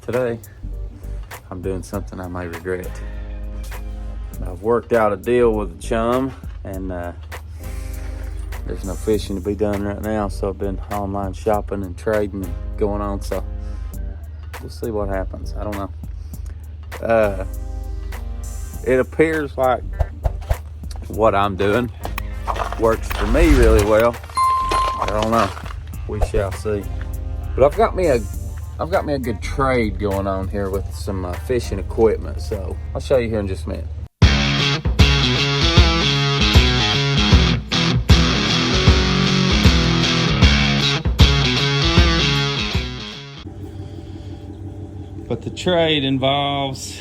Today, I'm doing something I may regret. I've worked out a deal with a chum, and there's no fishing to be done right now, so I've been online shopping and trading and going on, so we'll see what happens. I don't know. It appears like what I'm doing works for me really well. I don't know. We shall see. But I've got me a good trade going on here with some fishing equipment, so I'll show you here in just a minute. But the trade involves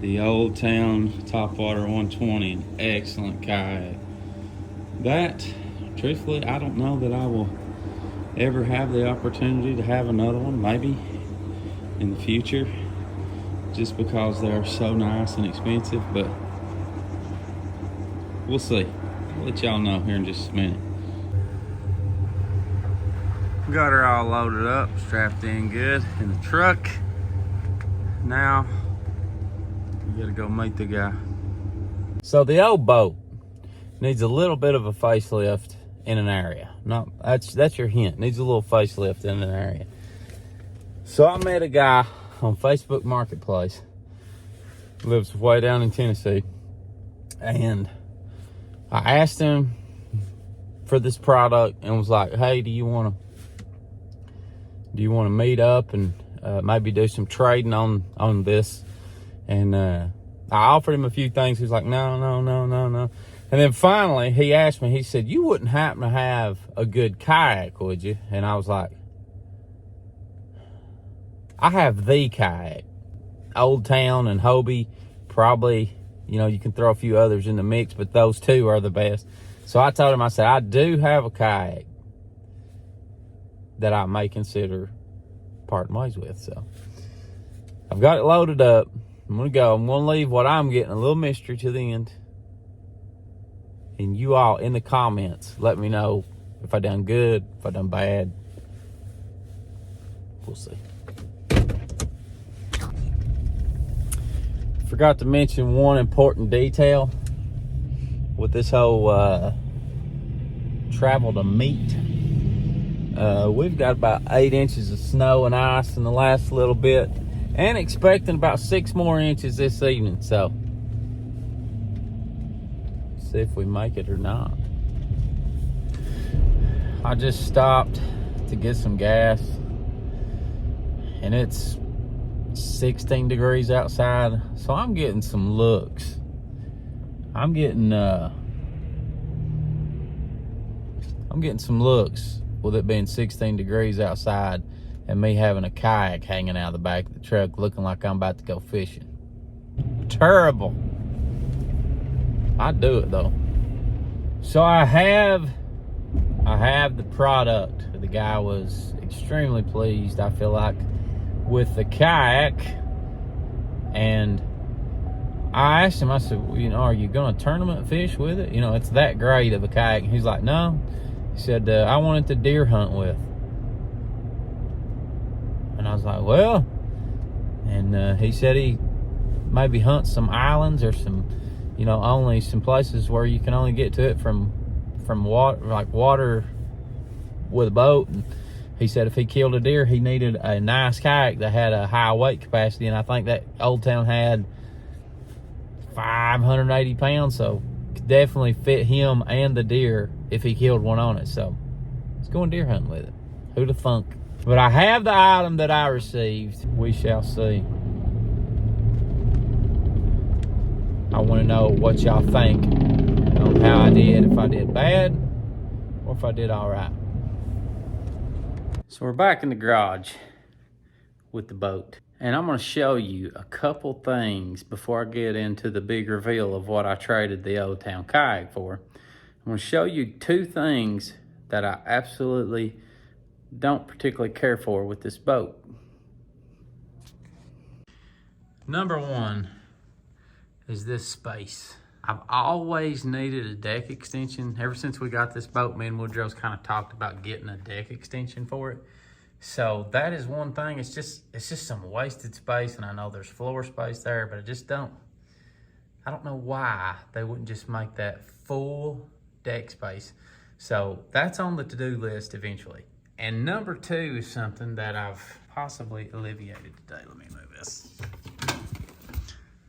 the Old Town Topwater 120, an excellent kayak. That, truthfully, I don't know that I will ever have the opportunity to have another one, maybe in the future, just because they're so nice and expensive, but we'll see. I'll let y'all know here in just a minute. Got her all loaded up, strapped in good in the truck. Now we gotta go meet the guy. So the old boat needs a little bit of a facelift in an area. That's your hint. Needs a little facelift in an area. So I met a guy on Facebook Marketplace. Lives way down in Tennessee, and I asked him for this product and was like, "Hey, do you want to meet up and maybe do some trading on this?" And I offered him a few things. He was like, no. And then finally he asked me, he said, "You wouldn't happen to have a good kayak, would you?" And I was like, I have the kayak. Old Town and Hobie, probably, you can throw a few others in the mix, but those two are the best. So I told him, I said, I do have a kayak that I may consider parting ways with. So I've got it loaded up. I'm gonna go. I'm gonna leave what I'm getting a little mystery to the end. And you all in the comments, let me know if I done good, if I done bad. We'll see. Forgot to mention one important detail with this whole travel to meet. We've got about 8 inches of snow and ice in the last little bit, and expecting about 6 more inches this evening. So, see if we make it or not. I just stopped to get some gas, and it's 16 degrees outside, so I'm getting some looks. I'm getting some looks with it being 16 degrees outside and me having a kayak hanging out of the back of the truck looking like I'm about to go fishing. Terrible. I do it though. So I have the product. The guy was extremely pleased, I feel like, with the kayak. And I asked him, I said, are you going to tournament fish with it? It's that great of a kayak. And he's like, no. He said, I wanted to deer hunt with. And I was like, well. And he said he maybe hunts some islands or some, only some places where you can only get to it from water, like water with a boat. And he said if he killed a deer, he needed a nice kayak that had a high weight capacity. And I think that Old Town had 580 pounds, so could definitely fit him and the deer if he killed one on it. So let's go deer hunting with it. Who'd have thunk? But I have the item that I received. We shall see. I want to know what y'all think on how I did, if I did bad or if I did all right. So we're back in the garage with the boat, and I'm going to show you a couple things before I get into the big reveal of what I traded the Old Town kayak for. I'm going to show you 2 things that I absolutely don't particularly care for with this boat. Number 1 is this space. I've always needed a deck extension. Ever since we got this boat, me and Woodrow's kind of talked about getting a deck extension for it. So that is one thing. It's just some wasted space, and I know there's floor space there, but I don't know why they wouldn't just make that full deck space. So that's on the to-do list eventually. And number 2 is something that I've possibly alleviated today. Let me move this.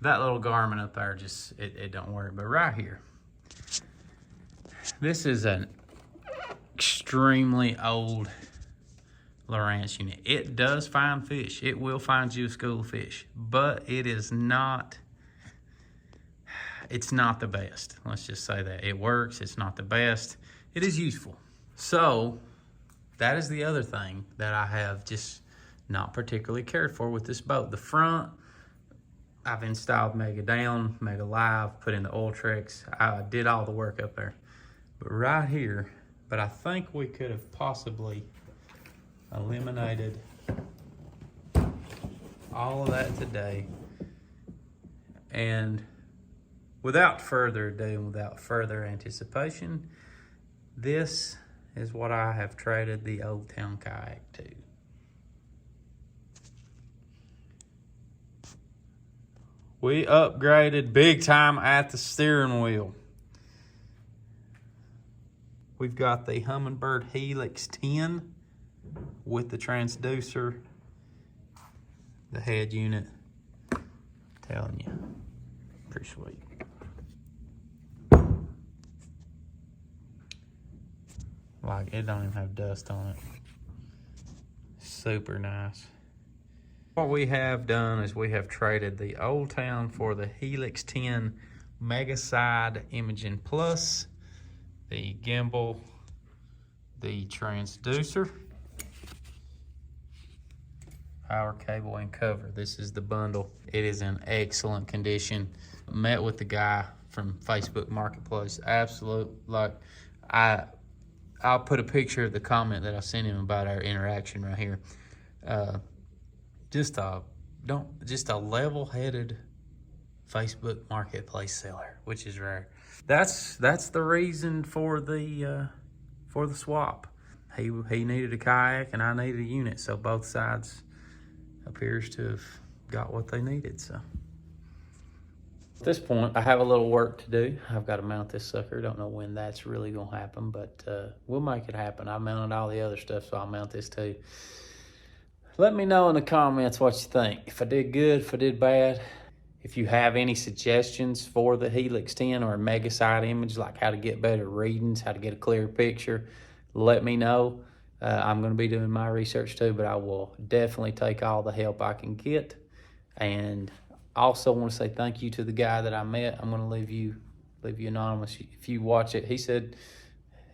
That little garment up there, just, it don't work. But right here, this is an extremely old Lowrance unit. It does find fish. It will find you a school of fish, but it's not the best. Let's just say that. It works. It's not the best. It is useful. So that is the other thing that I have just not particularly cared for with this boat. The front, I've installed Mega Down, Mega Live, put in the oil tricks. I did all the work up there. But right here, but I think we could have possibly eliminated all of that today. And without further ado and without further anticipation, this is what I have traded the Old Town kayak to. We upgraded big time at the steering wheel. We've got the Humminbird Helix 10 with the transducer, the head unit. I'm telling you, pretty sweet. Like, it don't even have dust on it. Super nice. What we have done is we have traded the Old Town for the Helix 10 Mega Side Imaging Plus, the gimbal, the transducer, power cable, and cover. This is the bundle. It is in excellent condition. Met with the guy from Facebook Marketplace. Absolute, like, I'll put a picture of the comment that I sent him about our interaction right here. Just a level-headed Facebook Marketplace seller, which is rare. That's the reason for the swap. He needed a kayak and I needed a unit, so both sides appears to have got what they needed. So at this point, I have a little work to do. I've got to mount this sucker. Don't know when that's really gonna happen, but we'll make it happen. I mounted all the other stuff, so I'll mount this too. Let me know in the comments what you think. If I did good, if I did bad. If you have any suggestions for the Helix 10 or a Mega Side image, like how to get better readings, how to get a clear picture, let me know. I'm going to be doing my research too, but I will definitely take all the help I can get. And I also want to say thank you to the guy that I met. I'm going to leave you anonymous. If you watch it, he said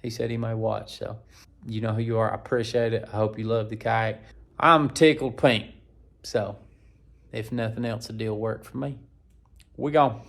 he may watch, so you know who you are. I appreciate it. I hope you love the kayak. I'm tickled pink, so if nothing else, the deal worked for me. We gone.